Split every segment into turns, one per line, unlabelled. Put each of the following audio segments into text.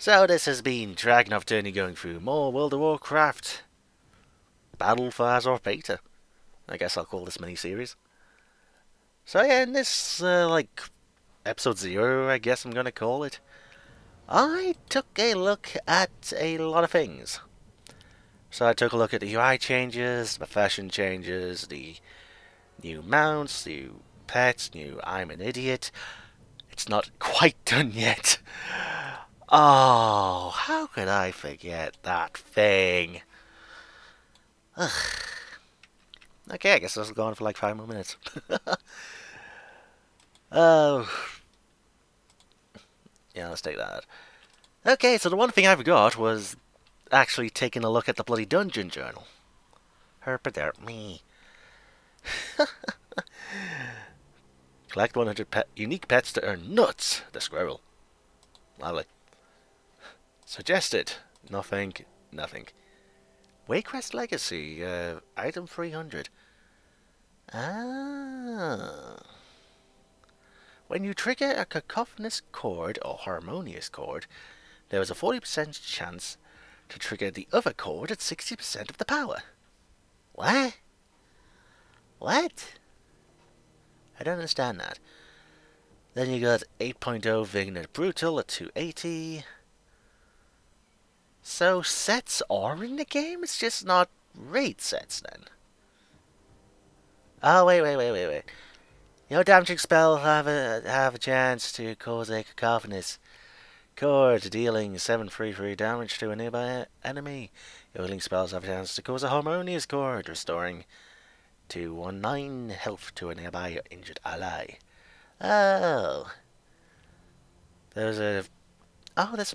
So this has been DragonofEternity going through more World of Warcraft Battle for Azeroth Beta. I guess I'll call this mini-series. So yeah, in this, episode 0, I guess I'm gonna call it, I took a look at a lot of things. So I took a look at the UI changes, the fashion changes, the new mounts, new pets, new I'm an idiot. It's not quite done yet. Oh, how could I forget that thing? Ugh. Okay, I guess this will go on for like 5 more minutes. Oh. Yeah, let's take that. Okay, so the one thing I forgot was actually taking a look at the bloody dungeon journal. Herpader me. Collect 100 unique pets to earn nuts. The squirrel. Lovely. Suggested. Nothing. Nothing. Waycrest Legacy. Item 300. Ah. When you trigger a cacophonous chord or harmonious chord, there is a 40% chance to trigger the other chord at 60% of the power. What? What? I don't understand that. Then you got 8.0 Vignette Brutal at 280. So sets are in the game? It's just not raid sets then. Oh, wait. Your damaging spell have a chance to cause a cacophonous chord, dealing 733 damage to a nearby enemy. Your healing spells have a chance to cause a harmonious chord, restoring 219 health to a nearby injured ally. Oh. There's a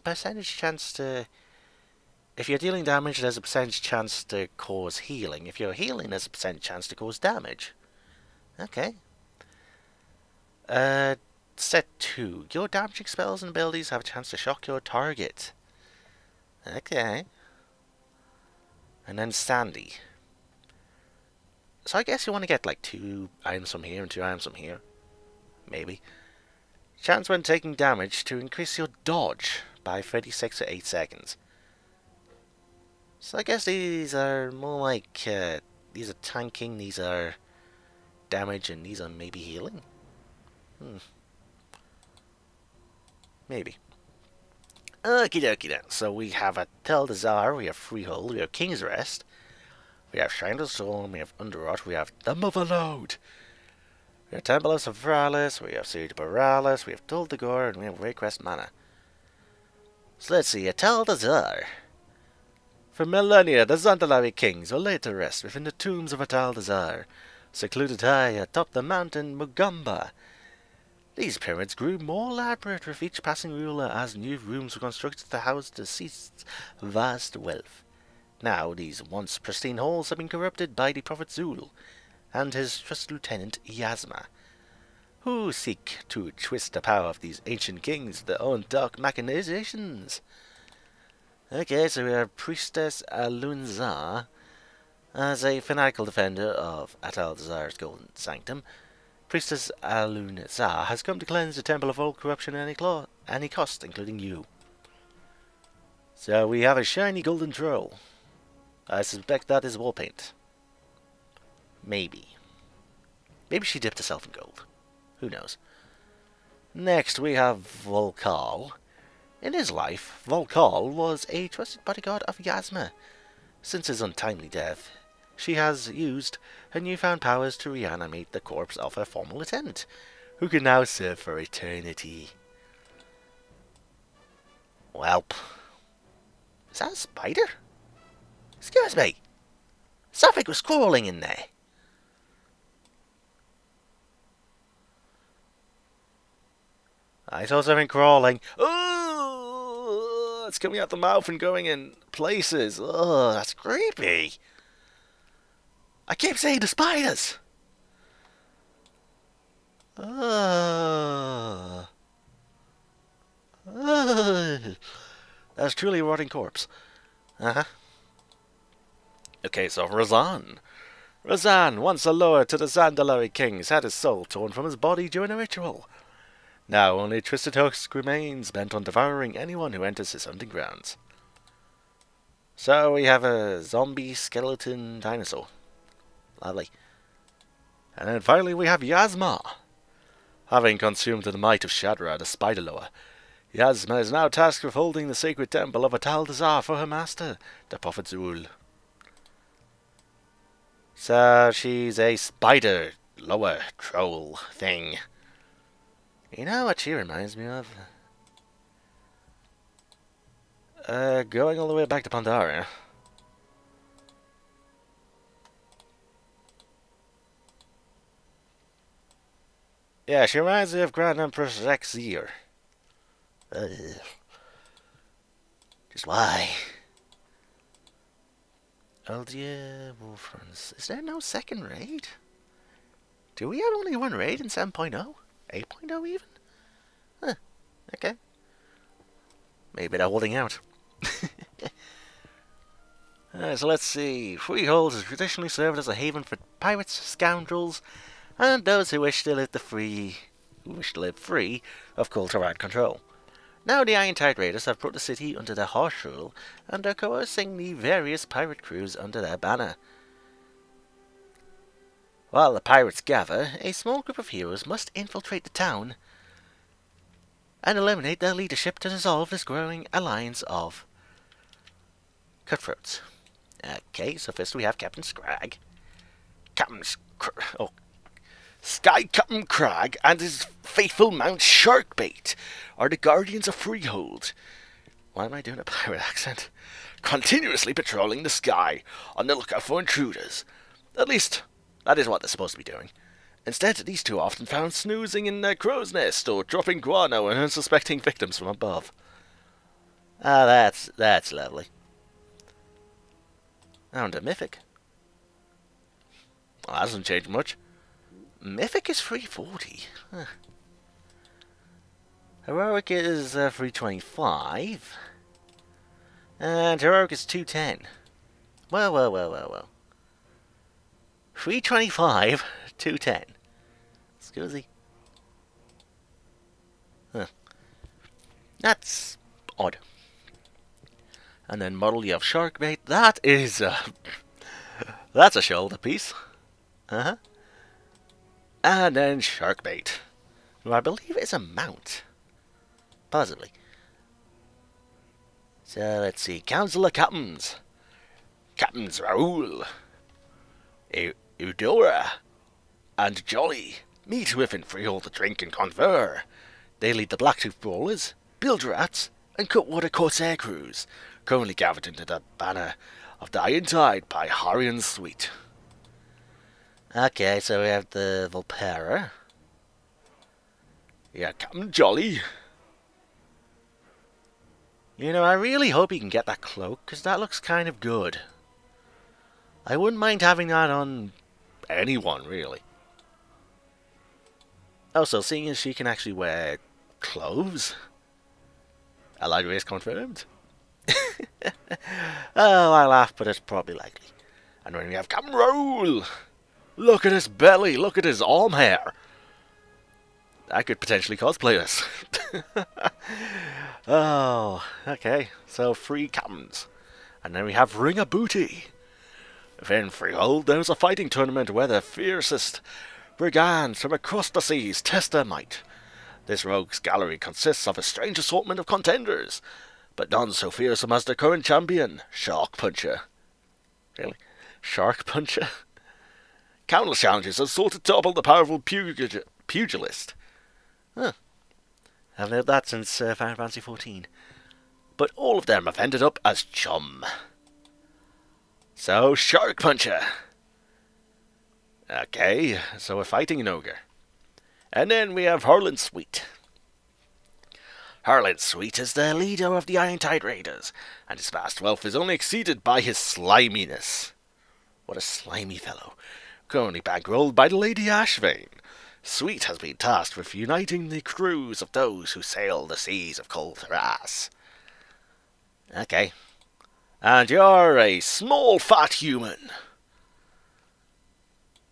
percentage chance to... If you're dealing damage, there's a percentage chance to cause healing. If you're healing, there's a percentage chance to cause damage. Okay. Set 2. Your damaging spells and abilities have a chance to shock your target. Okay. And then Sandy. So I guess you want to get like 2 items from here and 2 items from here. Maybe. Chance when taking damage to increase your dodge by 36 to 8 seconds. So I guess these are more like, these are tanking, these are damage, and these are maybe healing? Maybe. Okie dokie then. So we have a Tel Dazar, we have Freehold, we have King's Rest, we have Shrine of the Storm, we have Underrot, we have the Motherlode, we have Temple of Bareilles, we have City of Bareilles, we have Dol de Gore, and we have Waycrest Manor. So let's see, a Tel Dazar. For millennia, the Zandalari kings were laid to rest within the tombs of Atal Dazar, secluded high atop the mountain Mugamba. These pyramids grew more elaborate with each passing ruler as new rooms were constructed to house the deceased's vast wealth. Now, these once pristine halls have been corrupted by the Prophet Zul and his trusted lieutenant Yasma, who seek to twist the power of these ancient kings to their own dark machinations. Okay, so we have Priestess Alunzar as a fanatical defender of Atal Dazar's golden sanctum. Priestess Alunzar has come to cleanse the temple of all corruption at any cost, including you. So we have a shiny golden troll. I suspect that is war paint. Maybe. Maybe she dipped herself in gold. Who knows? Next we have Volkal. In his life, Volkal was a trusted bodyguard of Yasma. Since his untimely death, she has used her newfound powers to reanimate the corpse of her former lieutenant, who can now serve for eternity. Welp. Is that a spider? Excuse me. Something was crawling in there. I saw something crawling. Oh, it's coming out the mouth and going in places. Oh, that's creepy. I keep saying the spiders. That's truly a rotting corpse. Okay, so Razan. Razan, once a lord to the Zandalari kings, had his soul torn from his body during a ritual. Now only Twisted Husk remains, bent on devouring anyone who enters his hunting grounds. So we have a zombie skeleton dinosaur. Lovely. And then finally we have Yasma. Having consumed the might of Shadra, the spider lower, Yasma is now tasked with holding the sacred temple of Ataldazar for her master, the Prophet Zul. So she's a spider lower troll thing. You know what she reminds me of? Going all the way back to Pandaria. Yeah, she reminds me of Grand Empress Rexir. Just why? Eldia Wolfrons. Is there no second raid? Do we have only one raid in 7.0? 8.0 even? Huh. Okay. Maybe they're holding out. So let's see. Freehold has traditionally served as a haven for pirates, scoundrels, and those who wish to live free of Kul'Tiran control. Now the Iron Tide Raiders have brought the city under their harsh rule and are coercing the various pirate crews under their banner. While the pirates gather, a small group of heroes must infiltrate the town and eliminate their leadership to dissolve this growing alliance of cutthroats. Okay, so first we have Captain Scrag. Sky Captain Crag and his faithful mount Sharkbait are the guardians of Freehold. Why am I doing a pirate accent? Continuously patrolling the sky on the lookout for intruders. At least, that is what they're supposed to be doing. Instead, these two are often found snoozing in their crow's nest or dropping guano on unsuspecting victims from above. Ah, that's lovely. And a Mythic. Well, that doesn't change much. Mythic is 340. Huh. Heroic is 325. And Heroic is 210. Well. 325, 210. Scusi. Huh. That's odd. And then model you have Sharkbait. That is that's a shoulder piece. Uh-huh. And then Sharkbait, who I believe is a mount. Possibly. So let's see. Council of Captains. Captains Raoul, Eudora, and Jolly meet within Freehold to drink and confer. They lead the Blacktooth Brawlers, Bilge Rats, and Cutwater Corsair crews, currently gathered into the banner of the Iron Tide by Harion's Suite. Okay, so we have the Volpera. Yeah, Captain Jolly. You know, I really hope he can get that cloak, because that looks kind of good. I wouldn't mind having that on anyone, really. Also, seeing as she can actually wear clothes. Allied race confirmed. Oh, I laugh, but it's probably likely. And when we have Captain Raoul, look at his belly, look at his arm hair. I could potentially cosplay this. Oh, okay. So 3 captains. And then we have Ring of Booty. Within Freehold, there's a fighting tournament where the fiercest brigands from across the seas test their might. This rogues gallery consists of a strange assortment of contenders, but none so fearsome as the current champion, Shark Puncher. Really? Shark Puncher? Countless challenges have sought to topple the powerful pugilist. Huh. Haven't heard that since Final Fantasy XIV. But all of them have ended up as chum. So, Shark Puncher. Okay, so we're fighting an ogre. And then we have Harlan Sweet. Harlan Sweet is the leader of the Iron Tide Raiders, and his vast wealth is only exceeded by his sliminess. What a slimy fellow. Currently bankrolled by the Lady Ashvane. Sweet has been tasked with uniting the crews of those who sail the seas of Kul'Tiran. Okay. And you're a small fat human.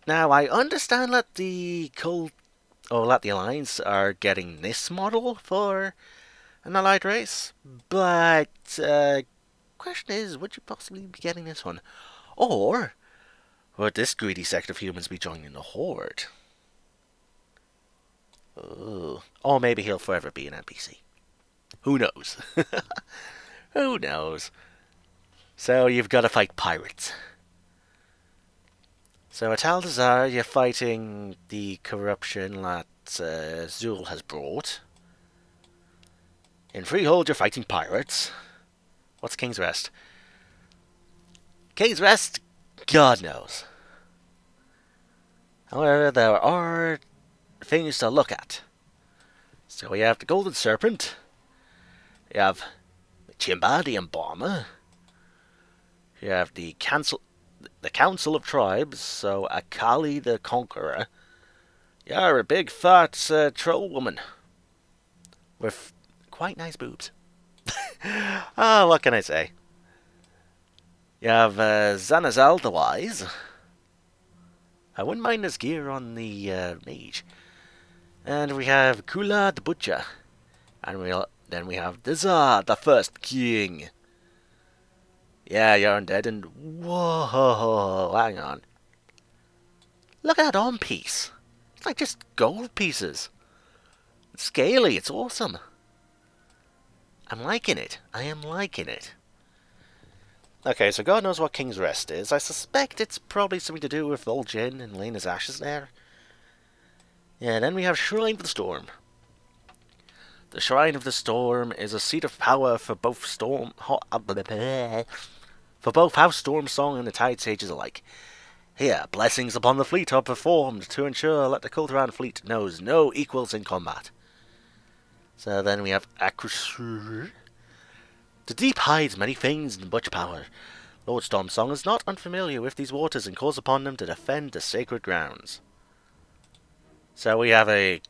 Now, I understand that the all at the Alliance are getting this model for an allied race, but question is, would you possibly be getting this one? Or would this greedy sect of humans be joining the Horde? Ooh. Or maybe he'll forever be an NPC. Who knows? Who knows? So you've got to fight pirates. So at Aldazar, you're fighting the corruption that Zul has brought. In Freehold, you're fighting pirates. What's King's Rest? King's Rest, God knows. However, there are things to look at. So we have the Golden Serpent. You have Chimba, the Embalmer. You have the Council of Tribes, so Akali the Conqueror. You're a big fat troll woman with quite nice boobs. Oh, what can I say? You have Zanazal the Wise. I wouldn't mind his gear on the mage. And we have Kula the Butcher. And then we have Dizar the First King. Yeah, you're undead and... Whoa, hang on. Look at that arm piece. It's like just gold pieces. It's scaly, it's awesome. I'm liking it. I am liking it. Okay, so God knows what King's Rest is. I suspect it's probably something to do with Vol'jin and Lena's ashes there. Yeah, then we have Shrine of the Storm. The Shrine of the Storm is a seat of power for both House Storm Song and the Tide Sages alike. Here, blessings upon the fleet are performed to ensure that the Kulturan fleet knows no equals in combat. So then we have Akrusur. The deep hides many things and much power. Lord Stormsong is not unfamiliar with these waters and calls upon them to defend the sacred grounds. So we have a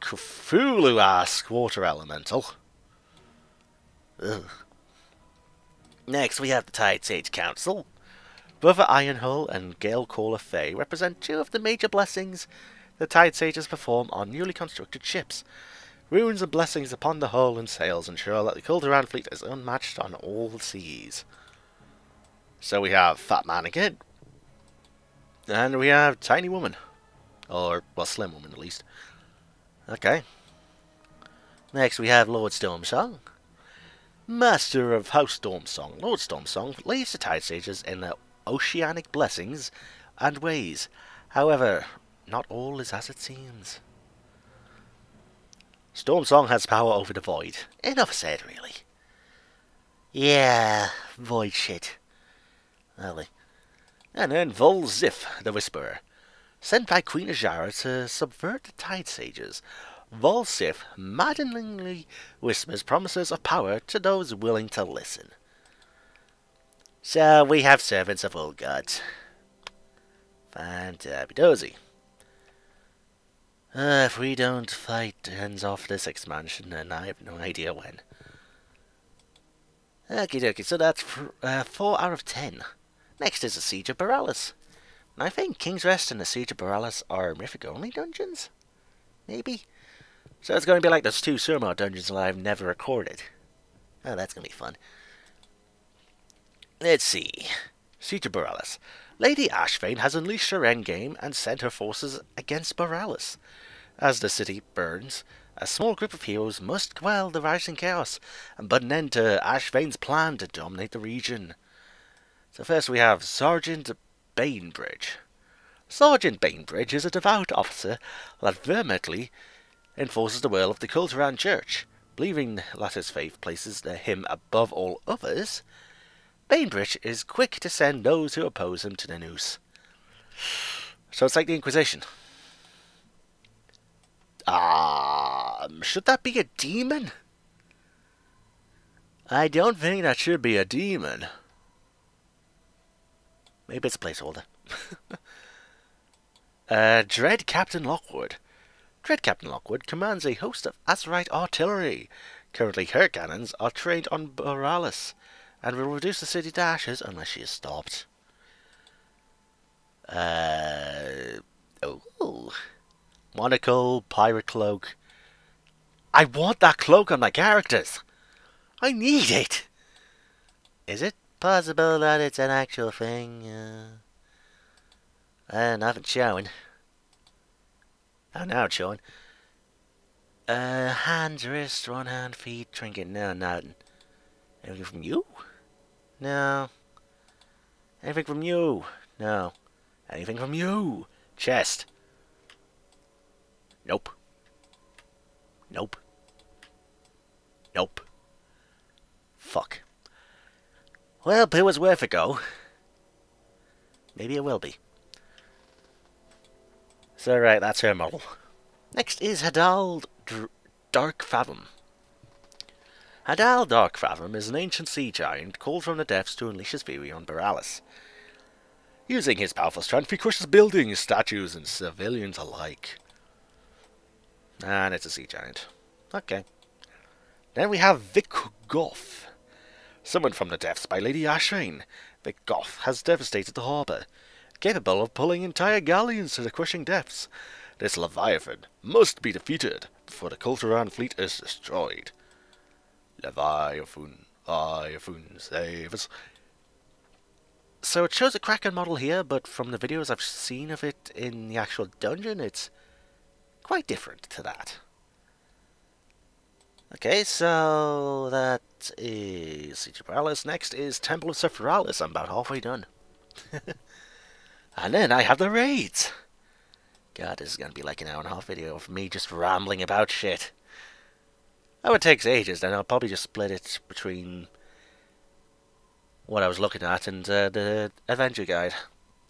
Cthulhu-esque water elemental. Ugh. Next we have the Tide Sage Council. Brother Ironhull and Gale Caller Faye represent two of the major blessings the Tide Sages perform on newly constructed ships. Runes and blessings upon the hull and sails ensure that the Kulturan fleet is unmatched on all seas. So we have Fat Man again. And we have Tiny Woman. Or, well, Slim Woman at least. Okay. Next we have Lord Stormsong. Master of House Stormsong. Lord Stormsong leads the Tide Sages in their oceanic blessings and ways. However, not all is as it seems. Stormsong has power over the Void. Enough said, really. Yeah, Void shit. Really. And then Vol'Zif, the Whisperer. Sent by Queen Azshara to subvert the Tide Sages, Vol'Zif maddeningly whispers promises of power to those willing to listen. So we have servants of all gods. Fantabby-dozy. If we don't fight hands off this expansion, then I have no idea when. Okie dokie, so that's 4 out of 10. Next is the Siege of Bareilles. And I think King's Rest and the Siege of Bareilles are Mythic-only dungeons? Maybe? So it's going to be like those 2 Surma dungeons that I've never recorded. Oh, that's going to be fun. Let's see. Siege of Bareilles. Lady Ashvane has unleashed her endgame and sent her forces against Bareilles. As the city burns, a small group of heroes must quell the rising chaos and put an end to Ashvane's plan to dominate the region. So first we have Sergeant Bainbridge. Sergeant Bainbridge is a devout officer that vehemently enforces the will of the Kulturan Church. Believing that his faith places him above all others, Bainbridge is quick to send those who oppose him to the noose. So it's like the Inquisition. Should that be a demon? I don't think that should be a demon. Maybe it's a placeholder. Dread Captain Lockwood. Dread Captain Lockwood commands a host of Azerite artillery. Currently her cannons are trained on Bareilles and will reduce the city to ashes unless she is stopped. Monocle, pirate cloak. I want that cloak on my characters. I need it. Is it possible that it's an actual thing? Nothing's showing. Oh, now it's showing. Hands, wrist, one hand, feet, trinket. No, nothing. Anything from you? No. Anything from you? No. Anything from you? Chest. Nope. Nope. Nope. Fuck. Well, it was worth a go. Maybe it will be. So, right, that's her model. Next is Hadal Dark Fathom. Hadal Dark Fathom is an ancient sea giant called from the depths to unleash his fury on Bareilles. Using his powerful strength, he crushes buildings, statues, and civilians alike. And it's a sea giant. Okay. Then we have Vic Goth. Summoned from the depths by Lady Ashrain, Vic Goth has devastated the harbour, capable of pulling entire galleons to the crushing depths. This Leviathan must be defeated before the Kulturan fleet is destroyed. Leviathan, save us. So it shows a Kraken model here, but from the videos I've seen of it in the actual dungeon, it's quite different to that. Okay, so that is Siege of Bareilles. Next is Temple of Sephoralis. I'm about halfway done. And then I have the raids. God, this is going to be like an hour and a half video of me just rambling about shit. That would take ages, then I'll probably just split it between what I was looking at and the adventure guide.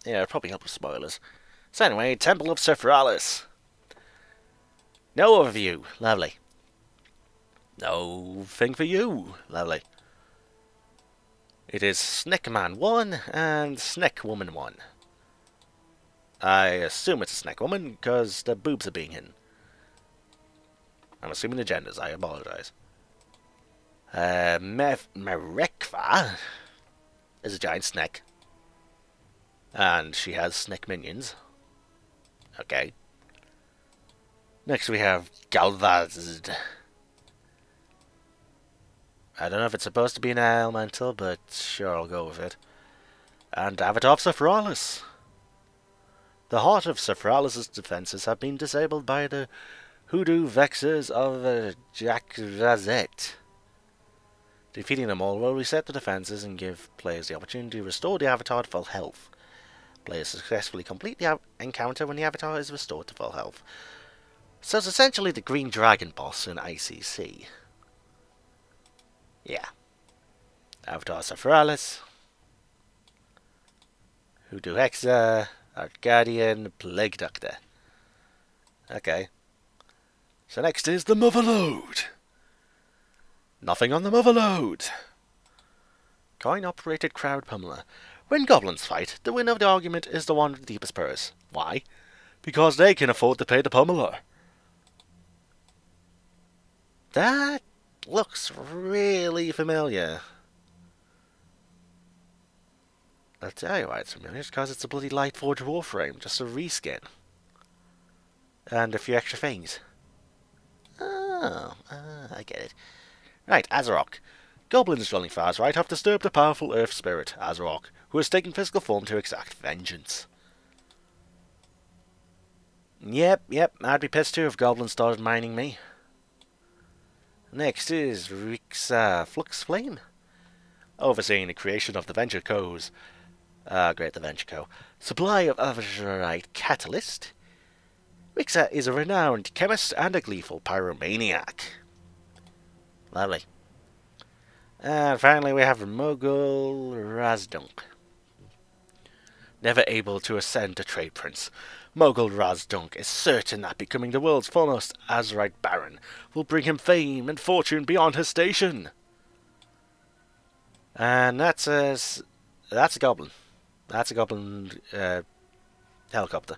Yeah, it'll probably help with spoilers. So anyway, Temple of Sephoralis. No overview. Lovely. No thing for you. Lovely. It is Snakeman 1 and Snakewoman 1. I assume it's a Snakewoman because the boobs are being hidden. I'm assuming the genders. I apologize. Merekva is a giant snake. And she has snake minions. Okay. Next we have Galvazd. I don't know if it's supposed to be an elemental, but sure, I'll go with it. And Avatar of Sephoralis. The heart of Sephoralis' defenses have been disabled by the Hoodoo Vexers of Jakrazet. Defeating them all will reset the defenses and give players the opportunity to restore the Avatar to full health. Players successfully complete the encounter when the Avatar is restored to full health. So it's essentially the Green Dragon boss in ICC. Yeah. Avatar Sephoralis. Hoodoo Hexa. Guardian, Plague Doctor. Okay. So next is the Motherlode. Nothing on the Motherlode. Coin-operated crowd pummeler. When goblins fight, the winner of the argument is the one with the deepest purse. Why? Because they can afford to pay the pummeler. That looks really familiar. I'll tell you why it's familiar. It's because it's a bloody Lightforged Warframe, just a reskin. And a few extra things. Oh, I get it. Right, Azeroth. Goblins dwelling far right have disturbed the powerful earth spirit, Azeroth, who has taken physical form to exact vengeance. Yep, I'd be pissed too if goblins started mining me. Next is Rixa Flux Flame. Overseeing the creation of the Venture Co's great, the Venture Co. Supply of Azerite Catalyst. Rixa is a renowned chemist and a gleeful pyromaniac. Lovely. And finally we have Mogul Razdunk. Never able to ascend to Trade Prince, Mogul Razdunk is certain that becoming the world's foremost Azerite Baron will bring him fame and fortune beyond his station. And that's a goblin. That's a goblin helicopter.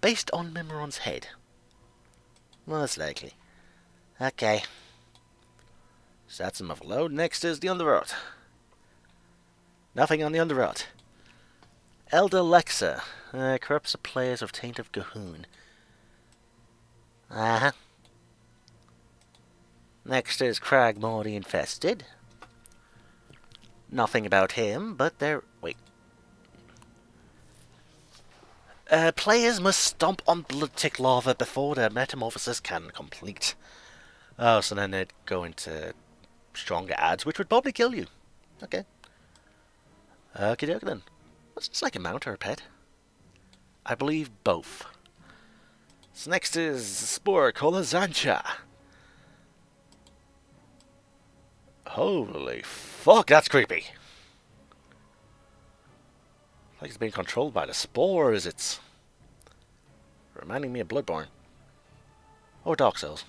Based on Mimiron's head. Most likely. Okay. So that's a Motherlode. Next is the Underworld. Nothing on the Underworld. Elder Lexa. Corrupts the players of Taint of Gahoon. Uh-huh. Next is Cragmore Infested. Nothing about him, but there... Wait. Players must stomp on blood-tick lava before their metamorphosis can complete. Oh, so then they'd go into stronger ads, which would probably kill you. Okay. Okie dokie then. What's this, like a mount or a pet? I believe both. So next is Spore Zancha. Holy fuck, that's creepy. Like it's being controlled by the spores, it's reminding me of Bloodborne. Or Dark Souls.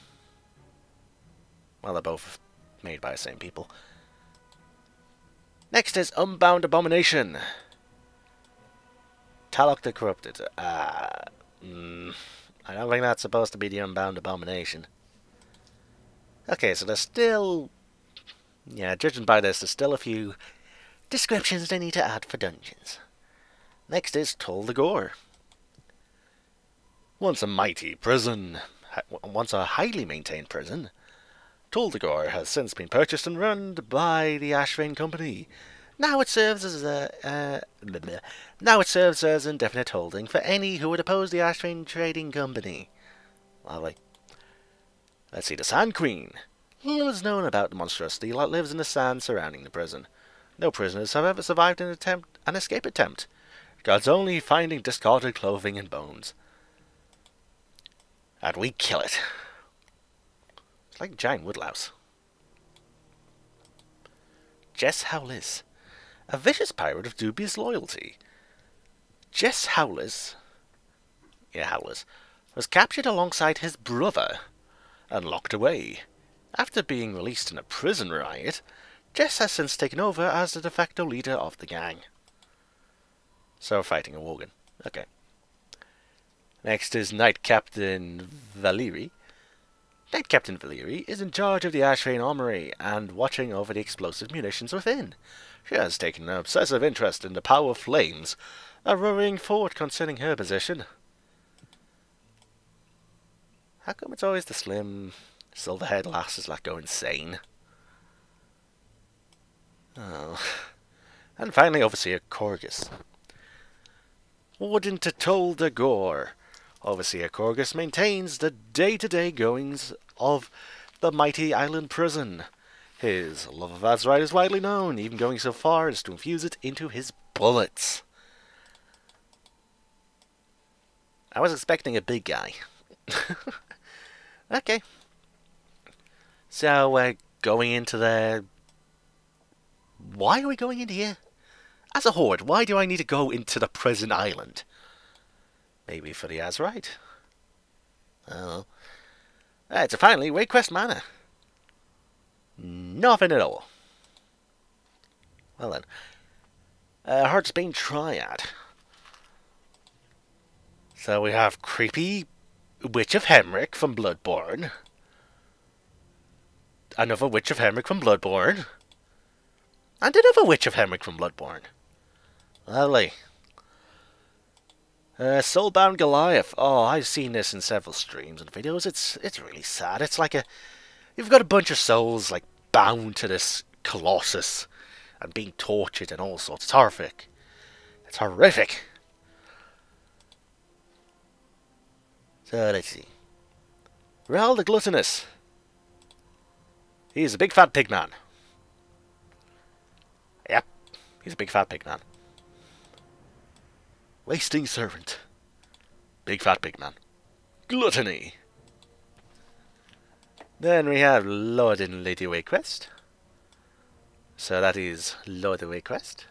Well, they're both made by the same people. Next is Unbound Abomination. Talok the Corrupted. I don't think that's supposed to be the Unbound Abomination. Okay, so there's still... Yeah, judging by this, there's still a few descriptions they need to add for dungeons. Next is Gore. Once a mighty prison, once a highly maintained prison, Gore has since been purchased and run by the Ashvane Company. Now it serves as indefinite holding for any who would oppose the Ashvane Trading Company. Lovely. Let's see, the Sand Queen. Little is known about the monstrosity that lives in the sand surrounding the prison. No prisoners have ever survived an escape attempt. God's only finding discarded clothing and bones. And we kill it. It's like a giant woodlouse. Jess Howlis. A vicious pirate of dubious loyalty. Jess Howlis was captured alongside his brother and locked away. After being released in a prison riot, Jess has since taken over as the de facto leader of the gang. So fighting a Worgen. Okay. Next is Knight Captain Valeri. Knight Captain Valeri is in charge of the Ashvane Armory and watching over the explosive munitions within. She has taken an obsessive interest in the power of flames, a worrying thought concerning her position. How come it's always the slim, silver-haired lasses that go insane? Oh. And finally, Overseer Corgus. Warden to Gore. Overseer Corgus maintains the day-to-day goings of the mighty island prison. His love of Azeroth is widely known, even going so far as to infuse it into his bullets. I was expecting a big guy. Okay. So we're going into the... Why are we going into here? As a horde, why do I need to go into the prison island? Maybe for the Azeroth. Oh. Right, so finally, Wayquest Manor. Nothing at all. Well then. Heartsbane Triad. So we have creepy Witch of Hemric from Bloodborne. Another Witch of Hemric from Bloodborne. And another Witch of Hemric from Bloodborne. Lovely. Soulbound Goliath. Oh, I've seen this in several streams and videos. It's really sad. It's like you've got a bunch of souls like bound to this colossus and being tortured and all sorts. It's horrific. It's horrific. So let's see. Ral the Gluttonous. He's a big fat pig man. Yep, he's a big fat pig man. Wasting Servant. Big fat pig man. Gluttony. Then we have Lord and Lady Wayquest. So that is Lord of Wayquest.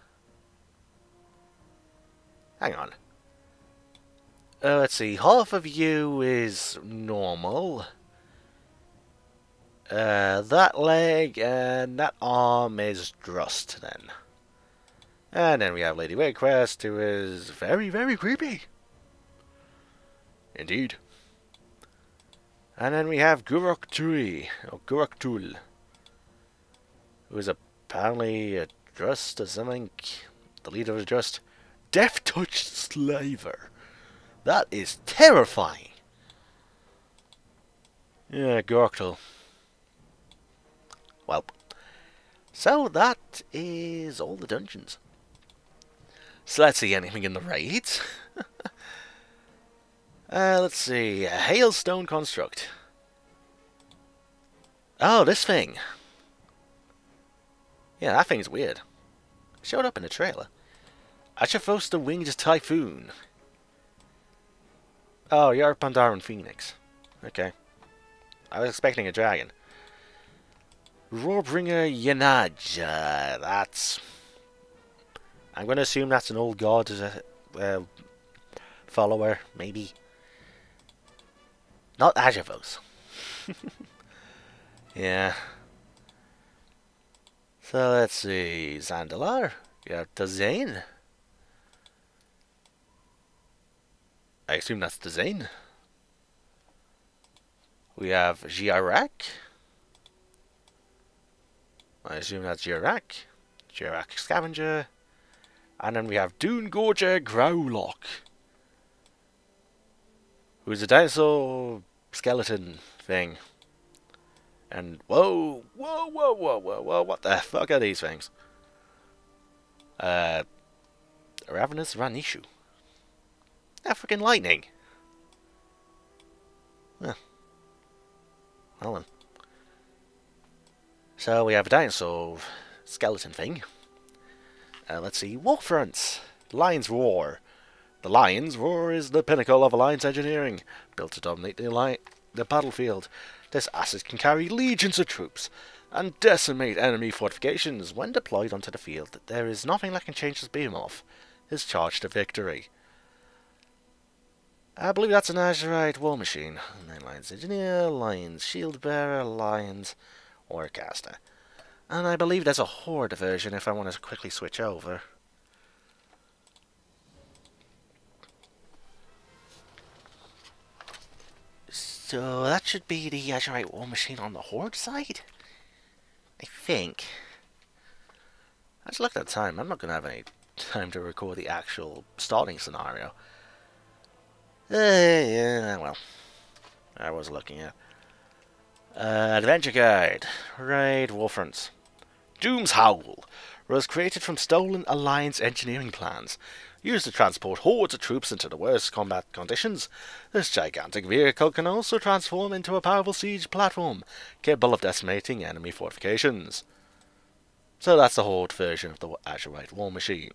Hang on. Let's see. Half of you is normal. That leg and that arm is Drust then. And then we have Lady Wayquest, who is very, very creepy. Indeed. And then we have Gurok Tui, or Gurok Tul, who is apparently a Drust or something. The leader of the Drust. Death Touch Slaver. That is terrifying. Yeah, Gorkle. Well, so that is all the dungeons. So let's see anything in the raids. Let's see. Hailstone Construct. Oh, this thing. Yeah, that thing's weird. Showed up in the trailer. Achaphos the Winged Typhoon. Oh, you're Pandaren Phoenix. Okay. I was expecting a dragon. Roarbringer Yanaj. That's... I'm going to assume that's an old god follower, maybe. Not Achaphos. Yeah. So let's see. Zandalar. You have Dazane. I assume that's Dazane. We have Giarak. I assume that's Giarak. Giarak Scavenger. And then we have Dune Gorger Growlock, who's a dinosaur skeleton thing. And whoa, what the fuck are these things? Ravenous Ranishu. African lightning. Huh. Well then. So we have a dinosaur skeleton thing. Let's see. Warfronts. Lion's Roar. The Lion's Roar is the pinnacle of Alliance engineering, built to dominate the battlefield. This asset can carry legions of troops and decimate enemy fortifications. When deployed onto the field, there is nothing that can change this behemoth. His charge to victory. I believe that's an Azurite war machine. And then Lion's Engineer, Lion's Shield Bearer, Lion's Warcaster. And I believe there's a Horde version if I want to quickly switch over. So that should be the Azurite war machine on the Horde side? I think. I just looked at the time. I'm not going to have any time to record the actual starting scenario. Yeah, well. I was looking at. Adventure Guide. Right, Warfronts. Doom's Howl was created from stolen Alliance engineering plans. Used to transport hordes of troops into the worst combat conditions, this gigantic vehicle can also transform into a powerful siege platform, capable of decimating enemy fortifications. So that's the Horde version of the Azurite war machine.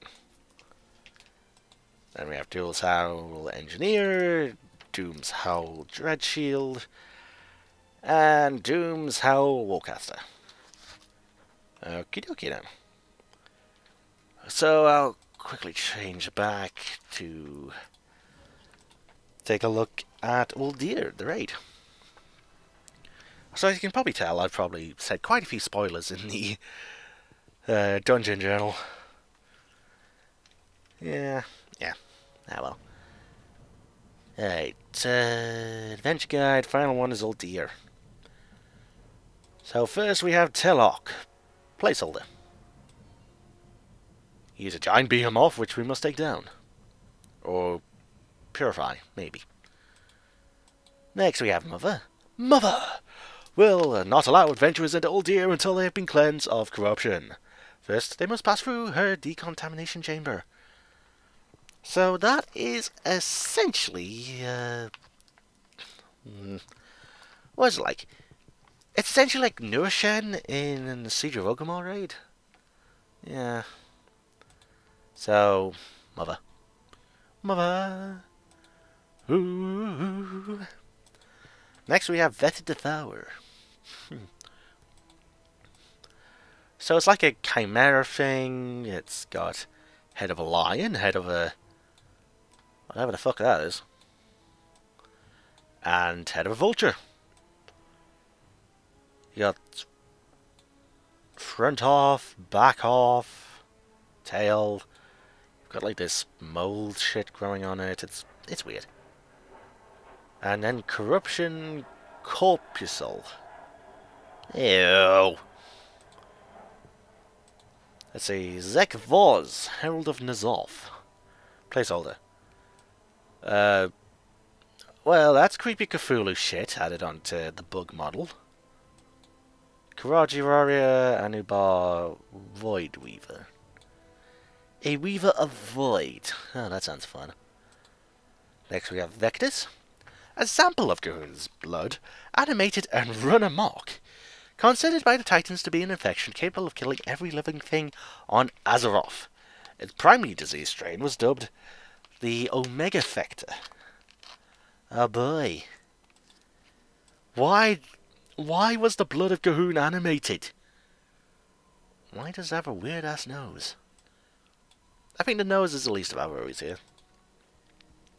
Then we have Doom's Howl Engineer, Doom's Howl Dreadshield, and Doom's Howl Warcaster. Okie dokie then. So I'll quickly change back to take a look at Uldir, the raid. So as you can probably tell, I've probably said quite a few spoilers in the dungeon journal. Yeah, ah well. Alright, Adventure Guide, final one is Uldir. So first we have Telok, placeholder. He's a giant behemoth which we must take down. Or purify, maybe. Next we have Mother. Mother will not allow adventurers into Uldir until they have been cleansed of corruption. First, they must pass through her decontamination chamber. So that is essentially... what is it like? It's essentially like Nurshen in the Siege of Orgrimmar raid. Yeah. So, Mother. Mother. Ooh. Next we have Vetted Devourer. So it's like a chimera thing. It's got head of a lion, head of a... whatever the fuck that is. And head of a vulture. You got front off, back off, tail. You've got like this mold shit growing on it. It's weird. And then corruption corpuscle. Ew. Let's see. Zek Voz, Herald of N'Zoth. Placeholder. Well, that's creepy Cthulhu shit added onto the bug model. Karaji Anubar Void Weaver. A Weaver of Void. Oh, that sounds fun. Next we have Vectus. A sample of Gahun's blood, animated and run amok. Considered by the Titans to be an infection capable of killing every living thing on Azeroth. Its primary disease strain was dubbed the Omega Factor. Oh boy. Why was the blood of Gahun animated? Why does it have a weird ass nose? I think the nose is the least of our worries here.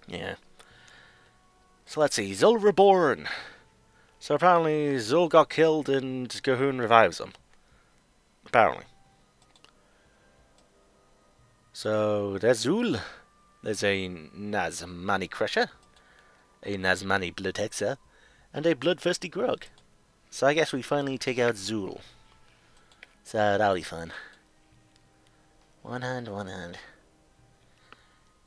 Yeah. So let's see, Zul Reborn. So apparently Zul got killed and Gahun revives him. Apparently. So there's Zul. There's a Nazmani Crusher. A Nazmani Blood Hexer. And a Bloodthirsty Grug. So I guess we finally take out Zul. So that'll be fun. One hand, one hand.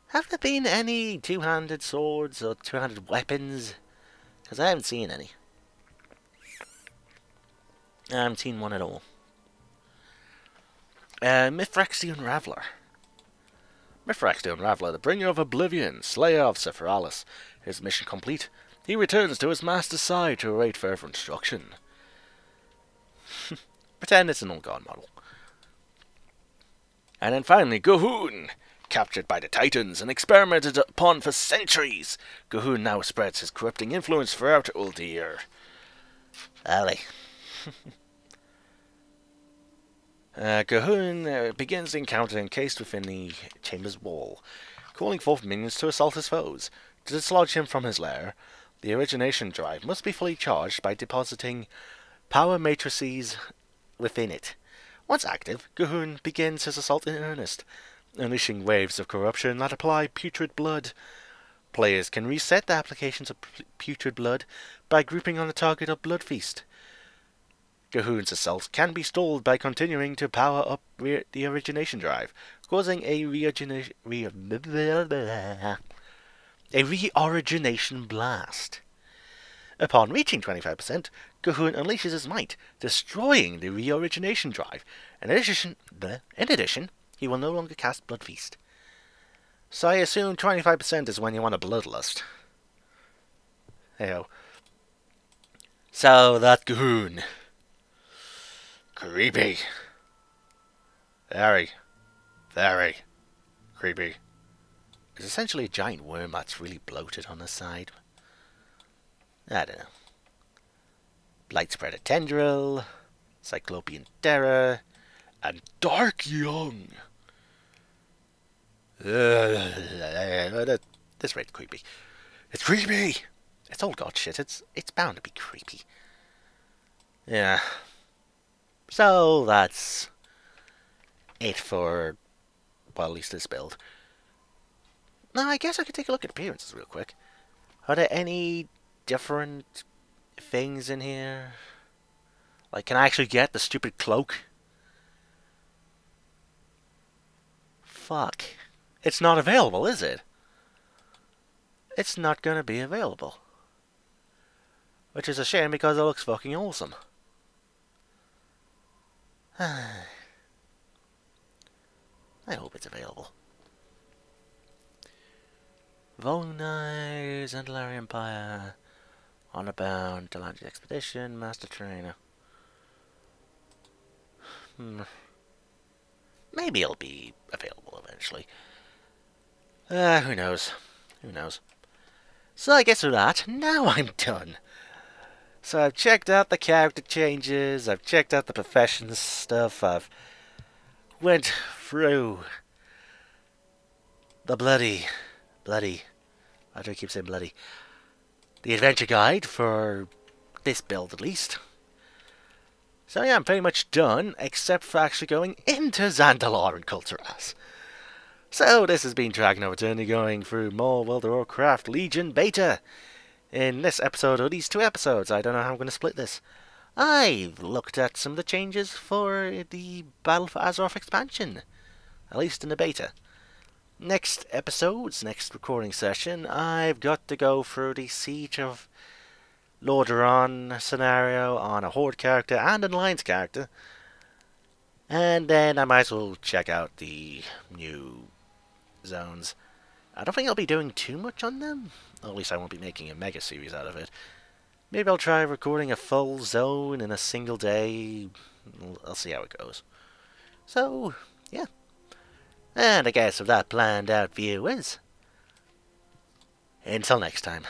Have there been any two-handed swords or two-handed weapons? Because I haven't seen any. I haven't seen one at all. Mithrax the Unraveler. Mithrax the Unraveler, the bringer of oblivion, slayer of Sephiroth. His mission complete, he returns to his master's side to await further instruction. Pretend it's an old god model. And then finally, Gahun! Captured by the Titans and experimented upon for centuries, Gahun now spreads his corrupting influence throughout Uldir. Ali. Gahun begins the encounter encased within the chamber's wall, calling forth minions to assault his foes. To dislodge him from his lair, the origination drive must be fully charged by depositing power matrices within it. Once active, Gahun begins his assault in earnest, unleashing waves of corruption that apply putrid blood. Players can reset the applications of putrid blood by grouping on the target of Blood Feast. Gahun's assault can be stalled by continuing to power up the origination drive, causing a reorigination blast. Upon reaching 25%, Gahun unleashes his might, destroying the reorigination drive. In addition, he will no longer cast Blood Feast. So I assume 25% is when you want a Bloodlust. Heyo. So that Gahun. Creepy. Very, very creepy. It's essentially a giant worm that's really bloated on the side. I don't know. Blight Spreader Tendril, Cyclopean Terror, and Dark Young. This rate's creepy. It's creepy! It's old god shit. It's bound to be creepy. Yeah. So that's it for, well, at least this build. Now I guess I could take a look at appearances real quick. Are there any different things in here? Like, can I actually get the stupid cloak? Fuck. It's not available, is it? It's not gonna be available. Which is a shame because it looks fucking awesome. I hope it's available. Volnise, Andalari Empire, Honor Bound, Delange Expedition, Master Trainer. Maybe it'll be available eventually. Who knows? Who knows? So I guess with that, now I'm done. So I've checked out the character changes, I've checked out the professions stuff, I've went through the bloody, why do I keep saying bloody? The adventure guide for this build at least. So yeah, I'm pretty much done, except for actually going into Zandalar and Kulturas. So this has been DragonofEternity going through more World of Warcraft Legion Beta. In this episode, or these two episodes, I don't know how I'm going to split this, I've looked at some of the changes for the Battle for Azeroth expansion. At least in the beta. next episodes, next recording session, I've got to go through the Siege of Lordaeron scenario on a Horde character and an Alliance character. And then I might as well check out the new zones. I don't think I'll be doing too much on them. At least I won't be making a mega series out of it. Maybe I'll try recording a full zone in a single day. I'll see how it goes. So, yeah. And I guess with that planned out, viewers, until next time.